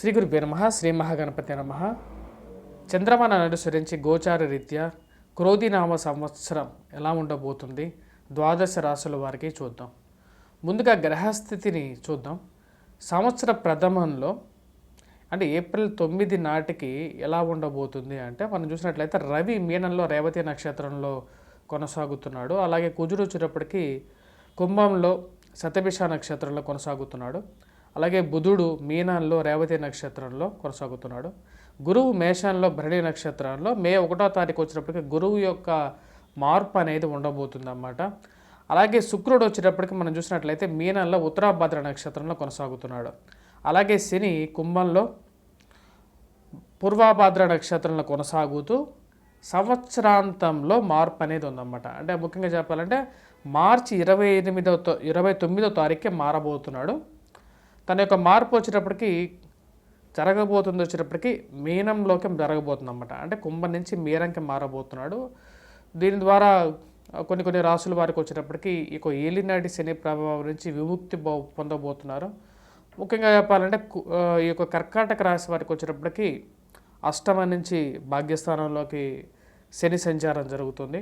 శ్రీ గురుభ్యో నమః. శ్రీ మహాగణపతి నమః. చంద్రమానాన్ని అనుసరించి గోచార రీత్యా క్రోధినామ సంవత్సరం ఎలా ఉండబోతుంది ద్వాదశ రాశుల వారికి చూద్దాం. ముందుగా గ్రహస్థితిని చూద్దాం. సంవత్సర ప్రథమంలో అంటే ఏప్రిల్ 9 నాటికి ఎలా ఉండబోతుంది అంటే మనం చూసినట్లయితే రవి మీనంలో రేవతి నక్షత్రంలో కొనసాగుతున్నాడు. అలాగే కుజుడు వచ్చేటప్పటికి కుంభంలో శతభిష నక్షత్రంలో కొనసాగుతున్నాడు. అలాగే బుధుడు మీనాల్లో రేవతి నక్షత్రంలో కొనసాగుతున్నాడు. గురువు మేషంలో భరణి నక్షత్రంలో మే 1వ తారీఖు వచ్చినప్పటికీ గురువు యొక్క మార్పు అనేది ఉండబోతుంది అన్నమాట. అలాగే శుక్రుడు వచ్చేటప్పటికి మనం చూసినట్లయితే మీనంలో ఉత్తరాభద్ర నక్షత్రంలో కొనసాగుతున్నాడు. అలాగే శని కుంభంలో పూర్వభద్ర నక్షత్రంలో కొనసాగుతూ సంవత్సరాంతంలో మార్పు అనేది ఉందన్నమాట. అంటే ముఖ్యంగా చెప్పాలంటే మార్చి 29వ తారీఖుకే మారబోతున్నాడు. తన యొక్క మార్పు వచ్చేటప్పటికి వచ్చేటప్పటికి మీనంలోకి జరగబోతుంది అన్నమాట. అంటే కుంభం నుంచి మీనంకి మారబోతున్నాడు. దీని ద్వారా కొన్ని రాసుల వారికి వచ్చేటప్పటికి ఇక ఏలినాటి శని ప్రభావం నుంచి విముక్తి పొందబోతున్నారు. ముఖ్యంగా చెప్పాలంటే ఈ యొక్క కర్కాటక రాశి వారికి వచ్చేటప్పటికి అష్టమ నుంచి భాగ్యస్థానంలోకి శని సంచారం జరుగుతుంది.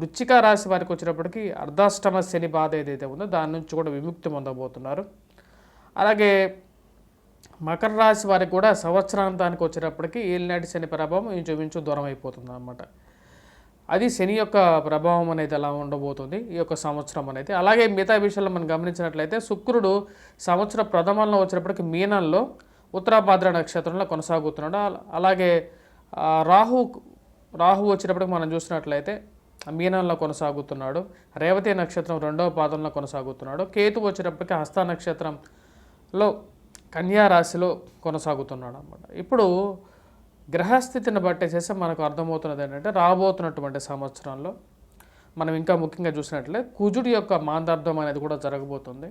వృశ్చిక రాశి వారికి వచ్చేటప్పటికి అర్ధాష్టమ శని బాధ ఏదైతే ఉందో దాని నుంచి కూడా విముక్తి పొందబోతున్నారు. అలాగే మకర రాశి వారికి కూడా సంవత్సరాంతానికి వచ్చేటప్పటికి ఏలినాటి శని ప్రభావం ఇంచుమించు దూరం అయిపోతుంది అన్నమాట. అది శని యొక్క ప్రభావం అనేది ఎలా ఉండబోతుంది ఈ యొక్క సంవత్సరం అనేది. అలాగే మిగతా విషయాల్లో మనం గమనించినట్లయితే శుక్రుడు సంవత్సర ప్రథమంలో వచ్చేటప్పటికి మీనంలో ఉత్తరాభద్ర నక్షత్రంలో కొనసాగుతున్నాడు. అలాగే రాహు వచ్చేటప్పటికి మనం చూసినట్లయితే మీనంలో కొనసాగుతున్నాడు. రేవతి నక్షత్రం 2వ పాదంలో కొనసాగుతున్నాడు. కేతు వచ్చేటప్పటికి హస్త నక్షత్రంలో కన్యా రాశిలో కొనసాగుతున్నాడు అన్నమాట. ఇప్పుడు గ్రహస్థితిని బట్టి చేస్తే మనకు అర్థమవుతున్నది ఏంటంటే రాబోతున్నటువంటి సంవత్సరంలో మనం ఇంకా ముఖ్యంగా చూసినట్లయితే కుజుడి యొక్క మాందార్థం అనేది కూడా జరగబోతుంది.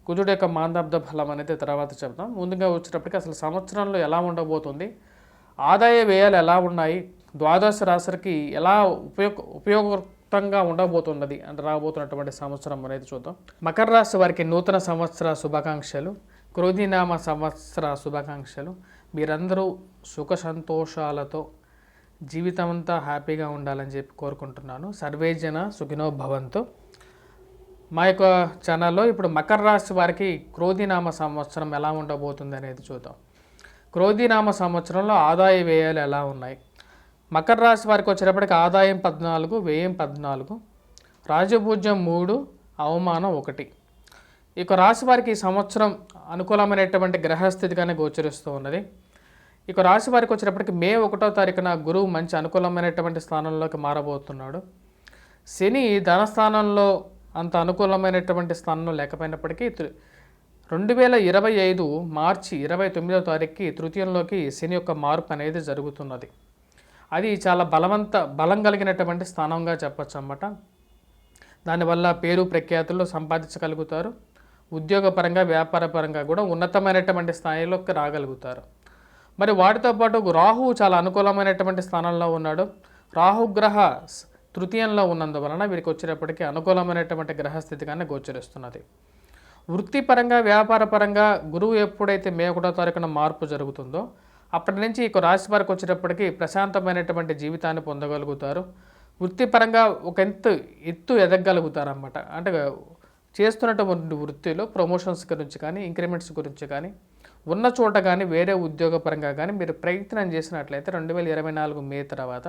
కుజుడి యొక్క మాందార్థ ఫలం అనేది తర్వాత చెప్తాం. ముందుగా వచ్చేటప్పటికి అసలు సంవత్సరంలో ఎలా ఉండబోతుంది, ఆదాయ వ్యయాలు ఎలా ఉన్నాయి, ద్వాదశ రాశులకి ఎలా ఉపయోగంగా ఉండబోతున్నది అంటే రాబోతున్నటువంటి సంవత్సరం అనేది చూద్దాం. మకర రాశి వారికి నూతన సంవత్సర శుభాకాంక్షలు, క్రోధినామ సంవత్సర శుభాకాంక్షలు. మీరందరూ సుఖ సంతోషాలతో జీవితం అంతా హ్యాపీగా ఉండాలని చెప్పి కోరుకుంటున్నాను. సర్వేజన సుఖినో భవంతు. మా యొక్క ఛానల్లో ఇప్పుడు మకర రాశి వారికి క్రోధినామ సంవత్సరం ఎలా ఉండబోతుంది అనేది చూద్దాం. క్రోధినామ సంవత్సరంలో ఆదాయ వ్యయాలు ఎలా ఉన్నాయి. మకర రాశి వారికి వచ్చేటప్పటికి ఆదాయం 14, వ్యయం 14, రాజపూజ్యం 3, అవమానం 1. ఈ యొక్క రాశి వారికి ఈ సంవత్సరం అనుకూలమైనటువంటి గ్రహస్థితిగానే గోచరిస్తూ ఉన్నది. ఈ యొక్క రాశి వారికి వచ్చేటప్పటికి మే 1వ తారీఖున గురువు మంచి అనుకూలమైనటువంటి స్థానంలోకి మారబోతున్నాడు. శని ధనస్థానంలో అంత అనుకూలమైనటువంటి స్థానంలో లేకపోయినప్పటికీ 2025 మార్చి 29వ తారీఖుకి తృతీయంలోకి శని యొక్క మార్పు అనేది జరుగుతున్నది. అది చాలా బలం కలిగినటువంటి స్థానంగా చెప్పచ్చు అన్నమాట. దానివల్ల పేరు ప్రఖ్యాతులు సంపాదించగలుగుతారు. ఉద్యోగపరంగా వ్యాపారపరంగా కూడా ఉన్నతమైనటువంటి స్థాయిలోకి రాగలుగుతారు. మరి వాటితో పాటు రాహువు చాలా అనుకూలమైనటువంటి స్థానంలో ఉన్నాడు. రాహుగ్రహ తృతీయంలో ఉన్నందువలన వీరికి వచ్చేటప్పటికీ అనుకూలమైనటువంటి గ్రహస్థితిగానే గోచరిస్తున్నది. వృత్తిపరంగా వ్యాపారపరంగా గురువు ఎప్పుడైతే మే 1వ తారీఖున మార్పు జరుగుతుందో అప్పటి నుంచి ఈ రాశి వారికి వచ్చేటప్పటికి ప్రశాంతమైనటువంటి జీవితాన్ని పొందగలుగుతారు. వృత్తిపరంగా ఒక ఎత్తు ఎదగలుగుతారన్నమాట. అంటే చేస్తున్నటువంటి వృత్తిలో ప్రమోషన్స్ గురించి కానీ ఇంక్రిమెంట్స్ గురించి కానీ ఉన్న చోట కానీ వేరే ఉద్యోగపరంగా కానీ మీరు ప్రయత్నం చేసినట్లయితే 2024 మే తర్వాత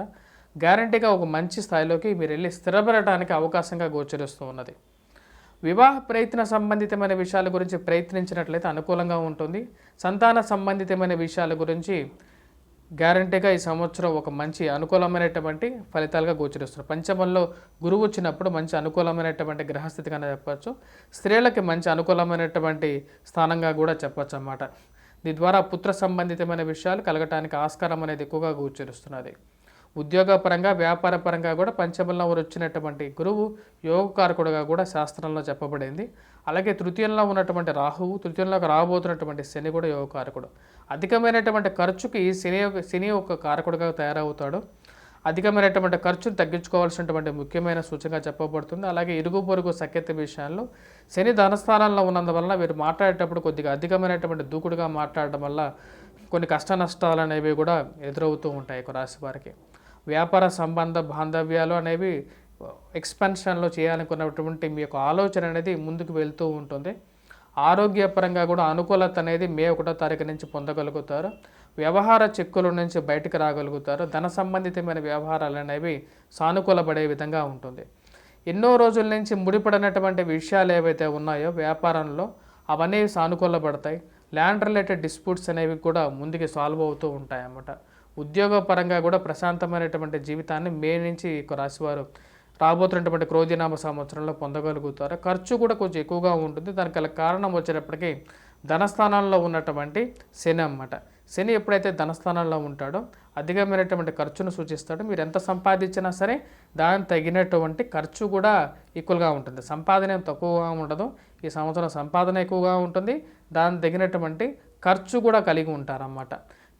గ్యారంటీగా ఒక మంచి స్థాయిలోకి మీరు వెళ్ళి స్థిరపడటానికి అవకాశంగా గోచరిస్తూ ఉన్నది. వివాహ ప్రయత్న సంబంధితమైన విషయాల గురించి ప్రయత్నించినట్లయితే అనుకూలంగా ఉంటుంది. సంతాన సంబంధితమైన విషయాల గురించి గ్యారంటీగా ఈ సంవత్సరం ఒక మంచి అనుకూలమైనటువంటి ఫలితాలుగా గోచరిస్తారు. పంచమంలో గురువు వచ్చినప్పుడు మంచి అనుకూలమైనటువంటి గ్రహస్థితిగానే చెప్పచ్చు. స్త్రీలకి మంచి అనుకూలమైనటువంటి స్థానంగా కూడా చెప్పచ్చు అన్నమాట. దీని ద్వారా పుత్ర సంబంధితమైన విషయాలు కలగటానికి ఆస్కారం అనేది ఎక్కువగా గోచరిస్తున్నది. ఉద్యోగపరంగా వ్యాపారపరంగా కూడా పంచమంలో వచ్చినటువంటి గురువు యోగకారకుడుగా కూడా శాస్త్రంలో చెప్పబడింది. అలాగే తృతీయంలో ఉన్నటువంటి రాహువు, తృతీయంలోకి రాబోతున్నటువంటి శని కూడా యోగకారకుడు. అధికమైనటువంటి ఖర్చుకి శని ఒక కారకుడుగా తయారవుతాడు. అధికమైనటువంటి ఖర్చును తగ్గించుకోవాల్సినటువంటి ముఖ్యమైన సూచనగా చెప్పబడుతుంది. అలాగే ఇరుగు పొరుగు సఖ్యత విషయాల్లో శని ధనస్థానంలో ఉన్నందువలన వీరు మాట్లాడేటప్పుడు కొద్దిగా అధికమైనటువంటి దూకుడుగా మాట్లాడడం వల్ల కొన్ని కష్ట నష్టాలు అనేవి కూడా ఎదురవుతూ ఉంటాయి ఈ రాశి వారికి. వ్యాపార సంబంధ బాంధవ్యాలు అనేవి ఎక్స్పెన్షన్లో చేయాలనుకున్నటువంటి మీ యొక్క ఆలోచన అనేది ముందుకు వెళ్తూ ఉంటుంది. ఆరోగ్యపరంగా కూడా అనుకూలత అనేది మే 1వ తారీఖు నుంచి పొందగలుగుతారు. వ్యవహార చిక్కుల నుంచి బయటకు రాగలుగుతారు. ధన సంబంధితమైన వ్యవహారాలు అనేవి సానుకూలపడే విధంగా ఉంటుంది. ఎన్నో రోజుల నుంచి ముడిపడినటువంటి విషయాలు ఏవైతే ఉన్నాయో వ్యాపారంలో అవన్నీ సానుకూలపడతాయి. ల్యాండ్ రిలేటెడ్ డిస్ప్యూట్స్ అనేవి కూడా ముందుకు సాల్వ్ అవుతూ ఉంటాయి అన్నమాట. ఉద్యోగపరంగా కూడా ప్రశాంతమైనటువంటి జీవితాన్ని మే నుంచి రాశివారు రాబోతున్నటువంటి క్రోధినామ సంవత్సరంలో పొందగలుగుతారు. ఖర్చు కూడా కొంచెం ఎక్కువగా ఉంటుంది. దానికి కారణం వచ్చేటప్పటికి ధనస్థానంలో ఉన్నటువంటి శని అన్నమాట. శని ఎప్పుడైతే ధనస్థానంలో ఉంటాడో అధికమైనటువంటి ఖర్చును సూచిస్తాడు. మీరు ఎంత సంపాదించినా సరే దానికి తగినటువంటి ఖర్చు కూడా ఈక్వల్గా ఉంటుంది. సంపాదన ఏం తక్కువగా ఉండదు. ఈ సంవత్సరం సంపాదన ఎక్కువగా ఉంటుంది. దానికి తగినటువంటి ఖర్చు కూడా కలిగి ఉంటారన్నమాట.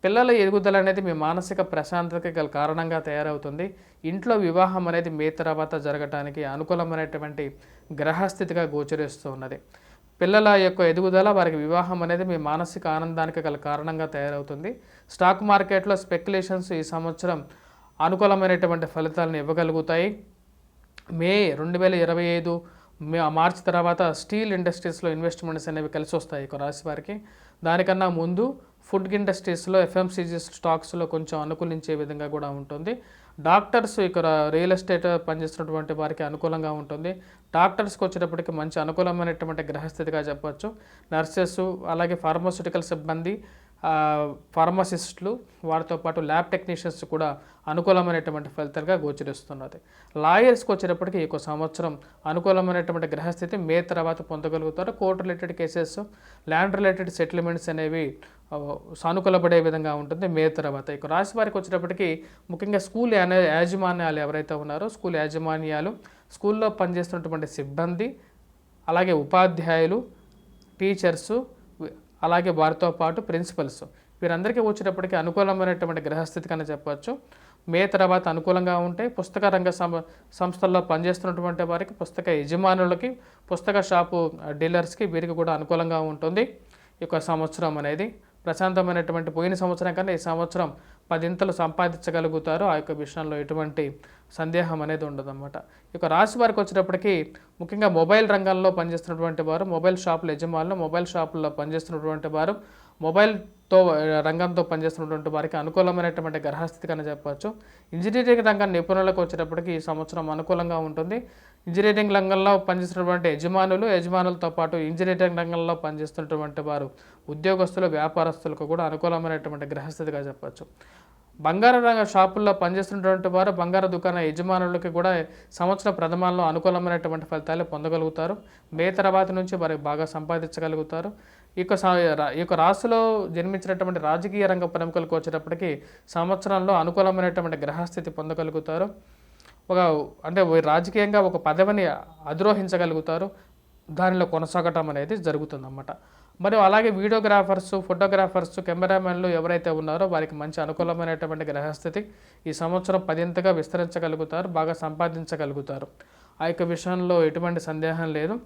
పిల్లల ఎదుగుదల అనేది మీ మానసిక ప్రశాంతతకి గల కారణంగా తయారవుతుంది. ఇంట్లో వివాహం అనేది మే తర్వాత జరగటానికి అనుకూలమైనటువంటి గ్రహస్థితిగా గోచరిస్తూ ఉన్నది. పిల్లల యొక్క ఎదుగుదల వారికి వివాహం అనేది మీ మానసిక ఆనందానికి గల కారణంగా తయారవుతుంది. స్టాక్ మార్కెట్లో స్పెక్యులేషన్స్ ఈ సంవత్సరం అనుకూలమైనటువంటి ఫలితాలను ఇవ్వగలుగుతాయి. మే 2025 మార్చి తర్వాత స్టీల్ ఇండస్ట్రీస్లో ఇన్వెస్ట్మెంట్స్ అనేవి కలిసి వస్తాయి ఈ రాశి వారికి. దానికన్నా ముందు ఫుడ్ ఇండస్ట్రీస్లో ఎఫ్ఎంసీజీ స్టాక్స్లో కొంచెం అనుకూలించే విధంగా కూడా ఉంటుంది. డాక్టర్స్ ఇక్కడ రియల్ ఎస్టేట్ పనిచేస్తున్నటువంటి వారికి అనుకూలంగా ఉంటుంది. డాక్టర్స్కి వచ్చేటప్పటికి మంచి అనుకూలమైనటువంటి గ్రహస్థితిగా చెప్పవచ్చు. నర్సెస్ అలాగే ఫార్మాస్యూటికల్ సిబ్బంది, ఫార్మసిస్టులు, వారితో పాటు ల్యాబ్ టెక్నీషియన్స్ కూడా అనుకూలమైనటువంటి ఫలితాలుగా గోచరిస్తున్నది. లాయర్స్కి వచ్చేటప్పటికి ఈ సంవత్సరం అనుకూలమైనటువంటి గ్రహస్థితి మే తర్వాత పొందగలుగుతారు. Court related cases, land related settlements అనేవి సానుకూలపడే విధంగా ఉంటుంది మే తర్వాత. ఇక రాశి వారికి వచ్చేటప్పటికి ముఖ్యంగా స్కూల్ యాజమాన్యాలు ఎవరైతే ఉన్నారో స్కూల్ యాజమాన్యాలు, స్కూల్లో పనిచేస్తున్నటువంటి సిబ్బంది, అలాగే ఉపాధ్యాయులు, టీచర్సు, అలాగే వారితో పాటు ప్రిన్సిపల్స్, వీరందరికీ వచ్చేటప్పటికి అనుకూలమైనటువంటి గ్రహస్థితి కన్నా చెప్పవచ్చు. మే తర్వాత అనుకూలంగా ఉంటాయి. పుస్తక రంగ సంస్థల్లో పనిచేస్తున్నటువంటి వారికి, పుస్తక యజమానులకి, పుస్తక షాపు డీలర్స్కి వీరికి కూడా అనుకూలంగా ఉంటుంది. ఈ యొక్క సంవత్సరం అనేది ప్రశాంతమైనటువంటి పోయిన సంవత్సరం కన్నా ఈ సంవత్సరం 10 సంపాదించగలుగుతారు. ఆ యొక్క విషయంలో ఎటువంటి సందేహం అనేది ఉండదన్నమాట. ఇక రాశి వారికి వచ్చేటప్పటికి ముఖ్యంగా మొబైల్ రంగంలో పనిచేస్తున్నటువంటి వారు, మొబైల్ షాపుల యజమానులు, మొబైల్ షాపుల్లో పనిచేస్తున్నటువంటి వారు, మొబైల్తో రంగంతో పనిచేస్తున్నటువంటి వారికి అనుకూలమైనటువంటి గ్రహస్థితి కన్నా చెప్పవచ్చు. ఇంజనీరింగ్ రంగం నిపుణులకు వచ్చేటప్పటికి ఈ సంవత్సరం అనుకూలంగా ఉంటుంది. ఇంజనీరింగ్ రంగంలో పనిచేస్తున్నటువంటి యజమానులతో పాటు ఇంజనీరింగ్ రంగంలో పనిచేస్తున్నటువంటి వారు, ఉద్యోగస్తులు, వ్యాపారస్తులకు కూడా అనుకూలమైనటువంటి గ్రహస్థితిగా చెప్పవచ్చు. బంగారు రంగ షాపుల్లో పనిచేస్తున్నటువంటి వారు, బంగారు దుకాణ యజమానులకి కూడా సంవత్సర ప్రథమాల్లో అనుకూలమైనటువంటి ఫలితాలు పొందగలుగుతారు. మే తర్వాత నుంచి వారు బాగా సంపాదించగలుగుతారు. ఈ యొక్క రాశిలో జన్మించినటువంటి రాజకీయ రంగ ప్రముఖులకు వచ్చేటప్పటికి సంవత్సరంలో అనుకూలమైనటువంటి గ్రహస్థితి పొందగలుగుతారు. అంటే రాజకీయంగా ఒక పదవిని అధిరోహించగలుగుతారు. దానిలో కొనసాగటం అనేది జరుగుతుందన్నమాట. మరియు అలాగే వీడియోగ్రాఫర్స్, ఫోటోగ్రాఫర్స్, కెమెరామెన్లు ఎవరైతే ఉన్నారో వారికి మంచి అనుకూలమైనటువంటి గ్రహస్థితి ఈ సంవత్సరం 10ంతగా విస్తరించగలుగుతారు, బాగా సంపాదించగలుగుతారు. ఆ యొక్క విషయంలో ఎటువంటి సందేహం లేదు.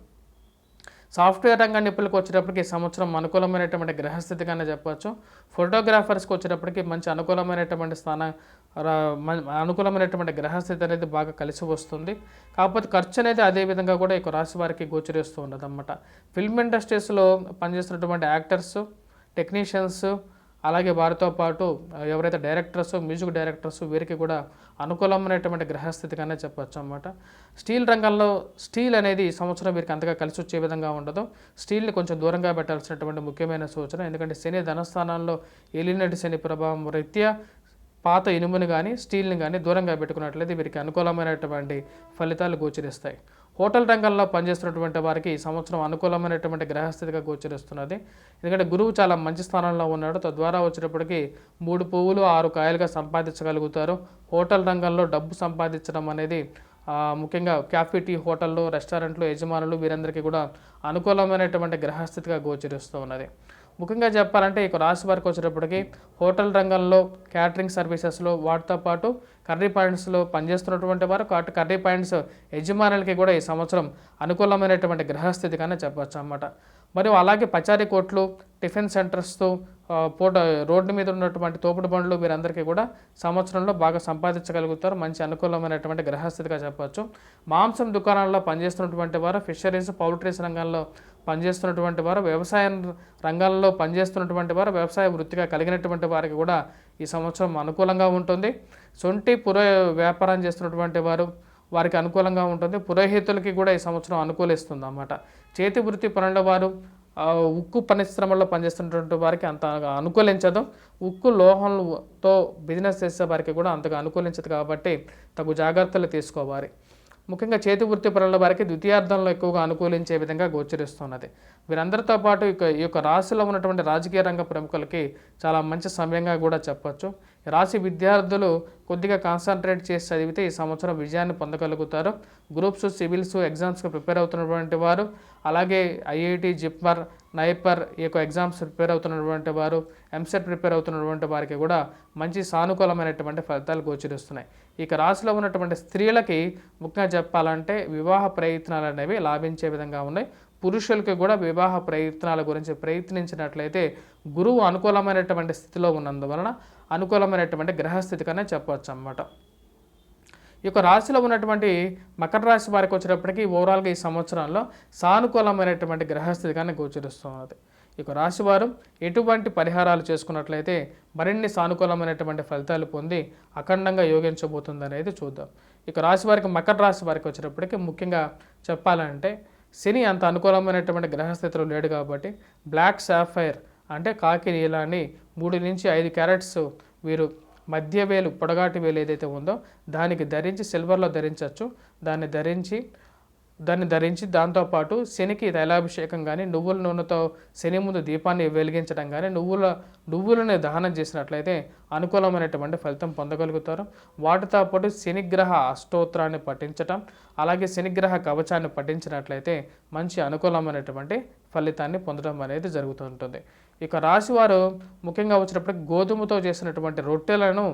సాఫ్ట్వేర్ రంగ నిపుణులకు వచ్చేటప్పటికి ఈ సంవత్సరం అనుకూలమైనటువంటి గ్రహస్థితిగానే చెప్పవచ్చు. ఫోటోగ్రాఫర్స్కి వచ్చేటప్పటికి మంచి అనుకూలమైనటువంటి అనుకూలమైనటువంటి గ్రహస్థితి అనేది బాగా కలిసి వస్తుంది. కాకపోతే ఖర్చు అనేది అదే విధంగా కూడా ఈ రాశి వారికి గోచరిస్తూ ఉండదు అన్నమాట. ఫిల్మ్ ఇండస్ట్రీస్లో పనిచేస్తున్నటువంటి యాక్టర్స్, టెక్నీషియన్స్, అలాగే వారితో పాటు ఎవరైతే డైరెక్టర్స్, మ్యూజిక్ డైరెక్టర్స్, వీరికి కూడా అనుకూలమైనటువంటి గ్రహస్థితిగానే చెప్పచ్చు అన్నమాట. స్టీల్ రంగంలో స్టీల్ అనేది ఈ సంవత్సరం వీరికి అంతగా కలిసి వచ్చే విధంగా ఉండదు. స్టీల్ని కొంచెం దూరంగా పెట్టాల్సినటువంటి ముఖ్యమైన సూచన. ఎందుకంటే శని ధనస్థానాల్లో ఏలినటి శని ప్రభావం రీత్యా పాత ఇనుముని కానీ స్టీల్ని కానీ దూరంగా పెట్టుకున్నట్లయితే వీరికి అనుకూలమైనటువంటి ఫలితాలు గోచరిస్తాయి. హోటల్ రంగంలో పనిచేస్తున్నటువంటి వారికి ఈ సంవత్సరం అనుకూలమైనటువంటి గ్రహస్థితిగా గోచరిస్తున్నది. ఎందుకంటే గురువు చాలా మంచి స్థానంలో ఉన్నాడు. తద్వారా వచ్చేటప్పటికి 3 పువ్వులు 6 కాయలుగా సంపాదించగలుగుతారు. హోటల్ రంగంలో డబ్బు సంపాదించడం అనేది ముఖ్యంగా క్యాఫే, టీ, హోటళ్ళు, రెస్టారెంట్లు యజమానులు వీరందరికీ కూడా అనుకూలమైనటువంటి గ్రహస్థితిగా గోచరిస్తూ ఉన్నది. ముఖ్యంగా చెప్పాలంటే ఈ రాశి వారికి వచ్చేటప్పటికి హోటల్ రంగంలో, క్యాటరింగ్ సర్వీసెస్లో, వాటితో పాటు కర్రీ పాయింట్స్లో పనిచేస్తున్నటువంటి వారు, కర్రీ పాయింట్స్ యజమానులకి కూడా ఈ సంవత్సరం అనుకూలమైనటువంటి గ్రహస్థితిగానే చెప్పవచ్చు అన్నమాట. మరియు అలాగే పచారీ కోట్లు, టిఫిన్ సెంటర్స్తో రోడ్డు మీద ఉన్నటువంటి తోపుడు బండ్లు వీరందరికీ కూడా సంవత్సరంలో బాగా సంపాదించగలుగుతారు. మంచి అనుకూలమైనటువంటి గ్రహస్థితిగా చెప్పవచ్చు. మాంసం దుకాణాల్లో పనిచేస్తున్నటువంటి వారు, ఫిషరీస్, పౌల్ట్రీస్ రంగంలో పనిచేస్తున్నటువంటి వారు, వ్యవసాయ రంగాల్లో పనిచేస్తున్నటువంటి వారు, వ్యవసాయ వృత్తిగా కలిగినటువంటి వారికి కూడా ఈ సంవత్సరం అనుకూలంగా ఉంటుంది. సొంటి వ్యాపారం చేస్తున్నటువంటి వారికి అనుకూలంగా ఉంటుంది. పురోహితులకి కూడా ఈ సంవత్సరం అనుకూలిస్తుంది అన్నమాట. చేతి వృత్తి పనుల వారు, ఉక్కు పరిశ్రమల్లో పనిచేస్తున్నటువంటి వారికి అంత అనుకూలించదు. ఉక్కు లోహంతో బిజినెస్ చేసే వారికి కూడా అంతగా అనుకూలించదు కాబట్టి తగు జాగ్రత్తలు తీసుకోవాలి. ముఖ్యంగా చేతి వృత్తి పనుల వారికి ద్వితీయార్థంలో ఎక్కువగా అనుకూలించే విధంగా గోచరిస్తున్నది. వీరందరితో పాటు ఈ యొక్క రాశిలో ఉన్నటువంటి రాజకీయ రంగ ప్రముఖులకి చాలా మంచి సమయంగా కూడా చెప్పచ్చు. రాశి విద్యార్థులు కొద్దిగా కాన్సన్ట్రేట్ చేసి చదివితే ఈ సంవత్సరం విజయాన్ని పొందగలుగుతారు. గ్రూప్స్, సివిల్స్ ఎగ్జామ్స్కి ప్రిపేర్ అవుతున్నటువంటి వారు, అలాగే ఐఐటి, జిప్మర్, నైపర్ ఈ యొక్క ఎగ్జామ్స్ ప్రిపేర్ అవుతున్నటువంటి వారు, ఎంసెట్ ప్రిపేర్ అవుతున్నటువంటి వారికి కూడా మంచి సానుకూలమైనటువంటి ఫలితాలు గోచరిస్తున్నాయి. ఇక రాశిలో ఉన్నటువంటి స్త్రీలకి ముఖ్యంగా చెప్పాలంటే వివాహ ప్రయత్నాలు అనేవి లాభించే విధంగా ఉన్నాయి. పురుషులకి కూడా వివాహ ప్రయత్నాల గురించి ప్రయత్నించినట్లయితే గురువు అనుకూలమైనటువంటి స్థితిలో ఉన్నందువలన అనుకూలమైనటువంటి గ్రహస్థితిగానే చెప్పవచ్చు అన్నమాట. ఈ యొక్క రాశిలో ఉన్నటువంటి మకర రాశి వారికి వచ్చేటప్పటికి ఓవరాల్గా ఈ సంవత్సరంలో సానుకూలమైనటువంటి గ్రహస్థితిగానే గోచరిస్తున్నది. ఈ యొక్క రాశి వారు ఎటువంటి పరిహారాలు చేసుకున్నట్లయితే మరిన్ని సానుకూలమైనటువంటి ఫలితాలు పొంది అఖండంగా యోగించబోతుంది అనేది చూద్దాం. ఇక రాశి వారికి, మకర రాశి వారికి వచ్చేటప్పటికి ముఖ్యంగా చెప్పాలంటే శని అంత అనుకూలమైనటువంటి గ్రహస్థితిలో లేడు కాబట్టి బ్లాక్ సాఫైర్ అంటే కాకి నీలాన్ని 3 నుంచి 5 క్యారెట్స్ వీరు మధ్య వేలు, పొడగాటి వేలు ఏదైతే ఉందో దానికి ధరించి సిల్వర్లో ధరించవచ్చు. దాన్ని ధరించి దాంతోపాటు శనికి తైలాభిషేకం కానీ, నువ్వుల నూనెతో శని ముందు దీపాన్ని వెలిగించడం కానీ, నువ్వులను దహనం చేసినట్లయితే అనుకూలమైనటువంటి ఫలితం పొందగలుగుతారు. వాటితో పాటు శనిగ్రహ అష్టోత్తరాన్ని పఠించటం, అలాగే శనిగ్రహ కవచాన్ని పఠించినట్లయితే మంచి అనుకూలమైనటువంటి ఫలితాన్ని పొందడం అనేది జరుగుతుంటుంది. ఇక రాశివారు ముఖ్యంగా వచ్చినప్పటికి గోధుమతో చేసినటువంటి రొట్టెలను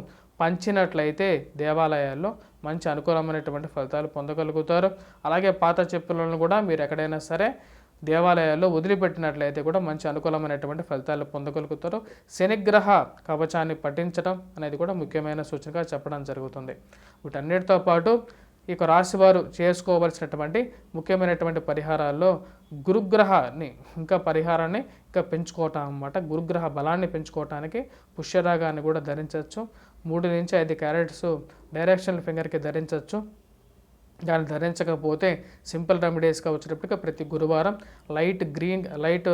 పంచినట్లయితే దేవాలయాల్లో మంచి అనుకూలమైనటువంటి ఫలితాలు పొందగలుగుతారు. అలాగే పాత చెప్పులను కూడా మీరు ఎక్కడైనా సరే దేవాలయాల్లో వదిలిపెట్టినట్లయితే కూడా మంచి అనుకూలమైనటువంటి ఫలితాలు పొందగలుగుతారు. శనిగ్రహ కవచాన్ని పఠించడం అనేది కూడా ముఖ్యమైన సూచనగా చెప్పడం జరుగుతుంది. వీటన్నిటితో పాటు ఈ యొక్క రాశివారు చేసుకోవలసినటువంటి ముఖ్యమైనటువంటి పరిహారాల్లో గురుగ్రహాన్ని పరిహారాన్ని పెంచుకోవటం అన్నమాట. గురుగ్రహ బలాన్ని పెంచుకోవటానికి పుష్యరాగాన్ని కూడా ధరించవచ్చు. 3 నుంచి 5 క్యారెట్స్ డైరెక్షనల్ ఫింగర్కి ధరించవచ్చు. దాన్ని ధరించకపోతే సింపుల్ రెమెడీస్గా వచ్చేటప్పటికి ప్రతి గురువారం లైట్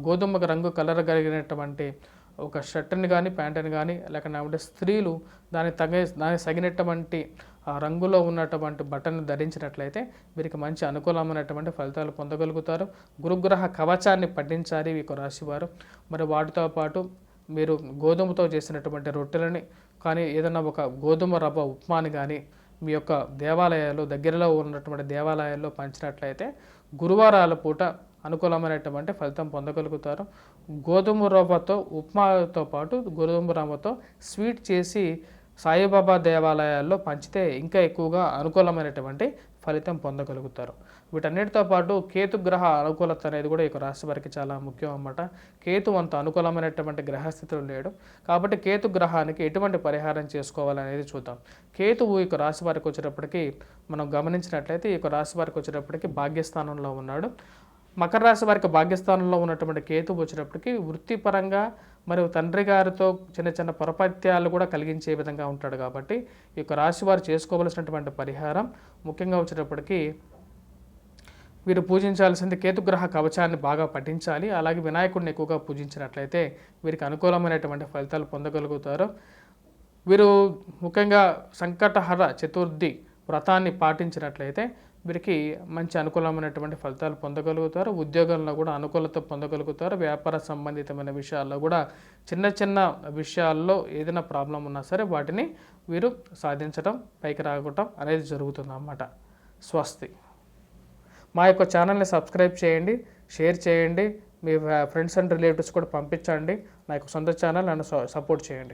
గోధుమ రంగు కలర్ కలిగినటువంటి ఒక షర్ట్ని కానీ, ప్యాంటుని కానీ, లేకపోతే స్త్రీలు దానికి తగినటువంటి రంగులో ఉన్నటువంటి బట్టను ధరించినట్లయితే వీరికి మంచి అనుకూలమైనటువంటి ఫలితాలు పొందగలుగుతారు. గురుగ్రహ కవచాన్ని పఠించాలి ఈ యొక్క రాశివారు. మరి వాటితో పాటు మీరు గోధుమతో చేసినటువంటి రొట్టెలని కానీ, ఏదైనా ఒక గోధుమ రవ్వ ఉప్మాని కానీ మీ యొక్క దేవాలయాలు దగ్గరలో ఉన్నటువంటి దేవాలయాల్లో పంచినట్లయితే గురువారాల పూట అనుకూలమైనటువంటి ఫలితం పొందగలుగుతారు. గోధుమ రవ్వతో ఉప్మాతో పాటు గోధుమ రవ్వతో స్వీట్ చేసి సాయిబాబా దేవాలయాల్లో పంచితే ఇంకా ఎక్కువగా అనుకూలమైనటువంటి ఫలితం పొందగలుగుతారు. వీటన్నిటితో పాటు కేతుగ్రహ అనుకూలత అనేది కూడా ఈ రాశి వారికి చాలా ముఖ్యం అన్నమాట. కేతు అంత అనుకూలమైనటువంటి గ్రహస్థితిలో లేడు కాబట్టి కేతు గ్రహానికి ఎటువంటి పరిహారం చేసుకోవాలనేది చూద్దాం. కేతువు ఈ రాశి వారికి వచ్చేటప్పటికి మనం గమనించినట్లయితే ఈ రాశి వారికి వచ్చేటప్పటికి భాగ్యస్థానంలో ఉన్నాడు. మకర రాశి వారికి భాగ్యస్థానంలో ఉన్నటువంటి కేతువు వచ్చేటప్పటికి వృత్తిపరంగా మరియు తండ్రి గారితో చిన్న చిన్న పొరపత్యాలు కూడా కలిగించే విధంగా ఉంటాడు కాబట్టి ఈ యొక్క రాశి వారు చేసుకోవలసినటువంటి పరిహారం ముఖ్యంగా వచ్చేటప్పటికి వీరు పూజించాల్సింది కేతుగ్రహ కవచాన్ని బాగా పఠించాలి. అలాగే వినాయకుడిని ఎక్కువగా పూజించినట్లయితే వీరికి అనుకూలమైనటువంటి ఫలితాలు పొందగలుగుతారు. వీరు ముఖ్యంగా సంకటహర చతుర్థి వ్రతాన్ని పాటించినట్లయితే వీరికి మంచి అనుకూలమైనటువంటి ఫలితాలు పొందగలుగుతారు. ఉద్యోగంలో కూడా అనుకూలత పొందగలుగుతారు. వ్యాపార సంబంధితమైన విషయాల్లో కూడా చిన్న విషయాల్లో ఏదైనా ప్రాబ్లం ఉన్నా సరే వాటిని వీరు సాధించడం, పైకి రావటం అనేది జరుగుతుంది అన్నమాట. స్వస్తి. మా యొక్క ఛానల్ని సబ్స్క్రైబ్ చేయండి, షేర్ చేయండి, మీ ఫ్రెండ్స్ అండ్ రిలేటివ్స్ కూడా పంపించండి. నా యొక్క సొంత ఛానల్ నన్ను సపోర్ట్ చేయండి.